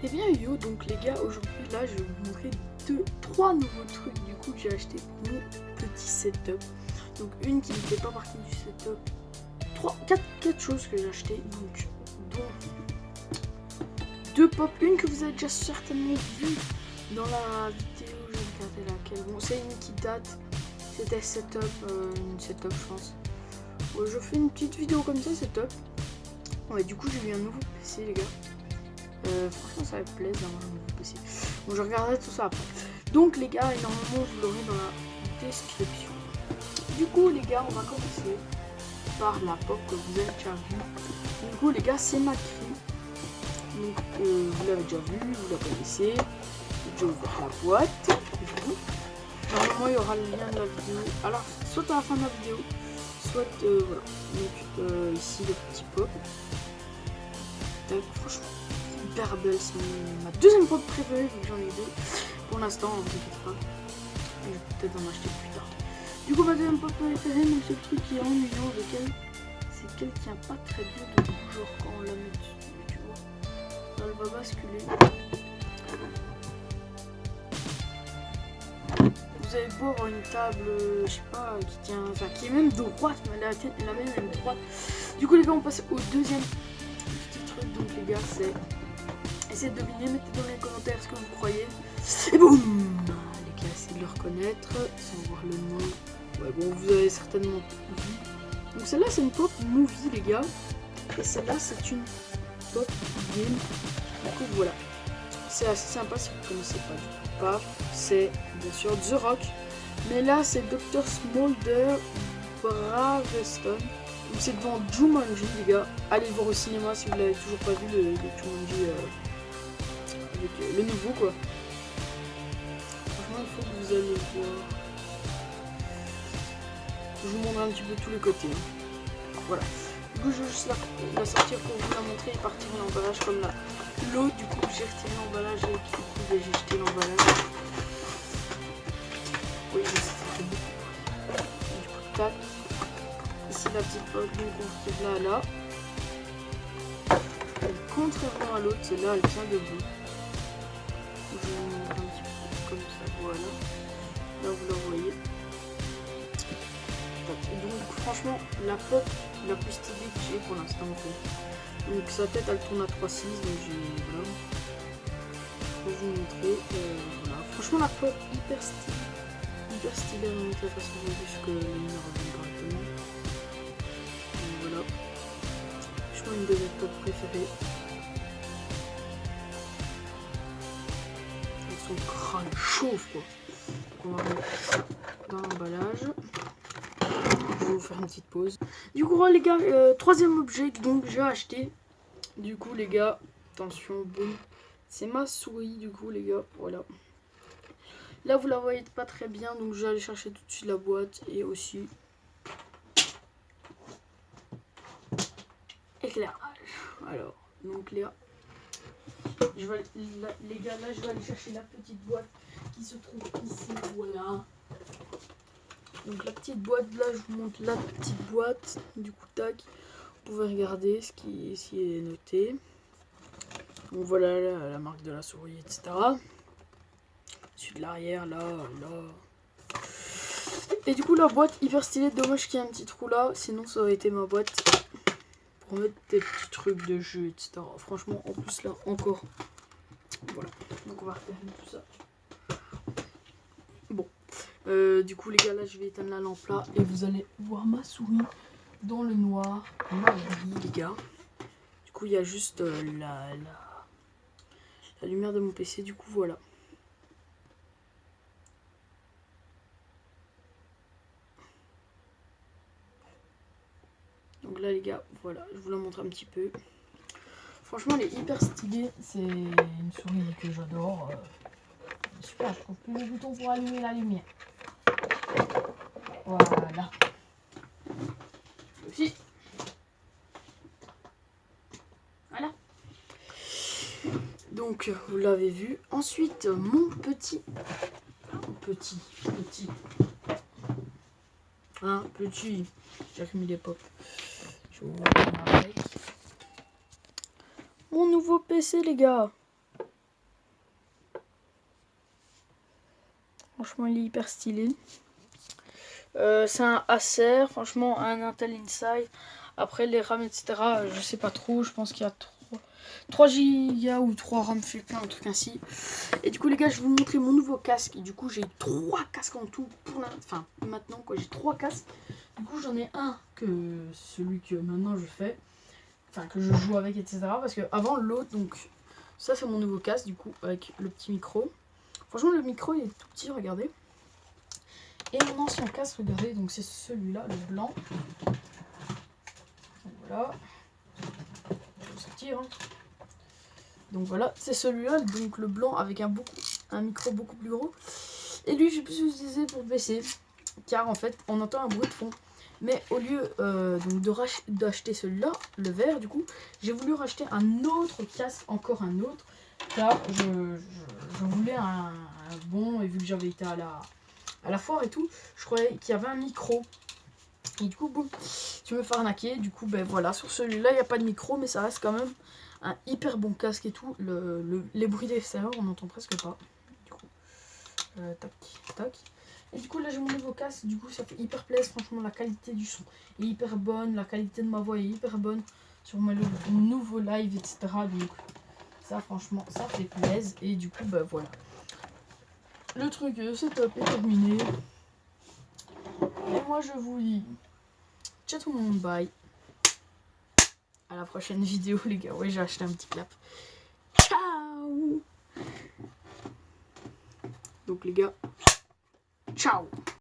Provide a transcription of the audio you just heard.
Et bien yo, donc les gars, aujourd'hui là je vais vous montrer trois nouveaux trucs du coup que j'ai acheté pour mon petit setup. Donc une qui ne fait pas partie du setup, quatre choses que j'ai acheté, donc dont deux pop, une que vous avez déjà certainement vue dans la vidéo, je vais regarder laquelle. Bon, c'est une qui date, c'était setup, une setup je pense. Ouais, je fais une petite vidéo comme ça, setup. Ouais, du coup j'ai eu un nouveau PC les gars. Franchement ça me plaît d'avoir un nouveau PC. Bon, je regarderai tout ça après. Donc les gars, énormément vous l'aurez dans la description. Du coup les gars, on va commencer par la pop que vous avez déjà vue. Du coup les gars, c'est ma cri. Donc vous l'avez déjà vu, vous la connaissez. J'ai déjà ouvert la boîte. Normalement il y aura le lien de la vidéo. Alors soit à la fin de la vidéo, soit voilà. Donc ici le petit pop. Franchement hyper belle, c'est ma deuxième pop préférée vu que j'en ai deux. Pour l'instant, on ne t'inquiète pas. Je vais peut-être en acheter plus tard. Du coup ma deuxième pop préférée, mais le truc qui est ennuyant avec elle, c'est qu'elle tient pas très bien debout, genre quand on la met dessus, tu vois. Elle va basculer. Vous avez beau avoir une table, je sais pas, qui tient, enfin qui est même droite, mais la mienne elle est droite. Du coup les gars, on passe au deuxième petit truc. Donc les gars, c'est essayez de deviner, mettez dans les commentaires ce que vous croyez. Et boum, les gars, essayez de le reconnaître sans voir le nom. Ouais bon, vous avez certainement vu. Donc celle-là c'est une pop movie les gars. Et celle-là c'est une pop game. Du coup voilà. C'est assez sympa si vous ne connaissez pas du tout. Paf, c'est bien sûr The Rock. Mais là c'est Dr. Smolder Braveston. Donc c'est devant Jumanji les gars. Allez le voir au cinéma si vous l'avez toujours pas vu, le Jumanji avec le nouveau quoi. Franchement il faut que vous allez le voir. Je vous montre un petit peu tous les côtés. Hein. Voilà. Du coup je vais juste la sortir pour vous la montrer et partir l'emballage comme là. L'eau, du coup j'ai retiré l'emballage et du coup j'ai jeté l'emballage. Oui, mais c'était beaucoup. Du coup tac. Ici la petite pote, donc on retrouve là là. Et contrairement à l'autre, celle-là elle tient debout. Je vais vous montrer un petit peu comme ça, voilà. Là vous la voyez. Et donc franchement la pop la plus stylée que j'ai pour l'instant en fait. Donc sa tête elle tourne à 3,6, donc j'ai voilà. Je vais vous montrer. Voilà. Franchement la pop hyper stylée à montrer la façon dont vu que les lumières reviennent correctement. Donc voilà. Franchement une de mes pop préférées. Elles sont crâne chauve quoi. Donc on va mettre ça dans l'emballage. Je vais vous faire une petite pause. Du coup les gars, troisième objet donc j'ai acheté. Du coup les gars, attention, boum. C'est ma souris du coup les gars, voilà. Là vous la voyez pas très bien, donc je vais aller chercher tout de suite la boîte et aussi éclairage. Alors, donc les gars, là je vais aller chercher la petite boîte qui se trouve ici, voilà. Donc la petite boîte, là je vous montre la petite boîte, du coup tac, vous pouvez regarder ce qui ici est noté. Donc voilà la marque de la souris, etc. Celui de l'arrière, là. Et du coup la boîte hyper stylée, dommage qu'il y ait un petit trou là, sinon ça aurait été ma boîte pour mettre des petits trucs de jeu, etc. Franchement en plus là encore. Voilà, donc on va refermer tout ça. Bon, du coup les gars là je vais éteindre la lampe là et vous allez voir ma souris dans le noir, ma vie les gars. Du coup il y a juste la lumière de mon PC, du coup voilà. Donc là les gars, voilà, je vous la montre un petit peu. Franchement elle est hyper stylée, c'est une souris que j'adore. Super, je trouve plus le bouton pour allumer la lumière. Voilà. Aussi. Voilà. Donc vous l'avez vu. Ensuite mon petit. Hein, petit. J'ai remis les pop. Je vais vous voir avec. Mon nouveau PC les gars. Franchement, il est hyper stylé. C'est un Acer, franchement, un Intel Inside. Après, les RAM, etc., je sais pas trop. Je pense qu'il y a 3 Go ou 3 RAM fait plein, un truc ainsi. Et du coup, les gars, je vais vous montrer mon nouveau casque. Et du coup, j'ai 3 casques en tout. Enfin, maintenant, quoi, j'ai 3 casques. Du coup, j'en ai un que celui que maintenant je fais. Enfin, que je joue avec, etc. Parce que avant l'autre, donc, ça, c'est mon nouveau casque, du coup, avec le petit micro. Franchement, le micro, il est tout petit, regardez. Et mon ancien casque, regardez, donc c'est celui-là, le blanc. Donc, voilà. Ça tire, hein. Donc voilà, c'est celui-là, donc le blanc avec un micro beaucoup plus gros. Et lui, j'ai plus utilisé pour baisser, car en fait, on entend un bruit de fond. Mais au lieu d'acheter celui-là, le vert, du coup, j'ai voulu racheter un autre casque, encore un autre, car je voulais un bon, et vu que j'avais été à la foire et tout, je croyais qu'il y avait un micro. Et du coup, boum, tu me fais arnaquer. Du coup, ben voilà, sur celui-là, il n'y a pas de micro, mais ça reste quand même un hyper bon casque et tout. Les bruits d'extérieur, on n'entend presque pas. Du coup, tac, tac. Et du coup, là, j'ai mon nouveau casque. Du coup, ça fait hyper plaisir. Franchement, la qualité du son est hyper bonne. La qualité de ma voix est hyper bonne sur mon nouveau live, etc. Donc, ça, franchement, ça fait plaisir. Et du coup, ben voilà. Le truc, setup est terminé. Et moi, je vous dis ciao tout le monde, bye. À la prochaine vidéo, les gars. Ouais, j'ai acheté un petit clap. Ciao. Donc, les gars, ciao.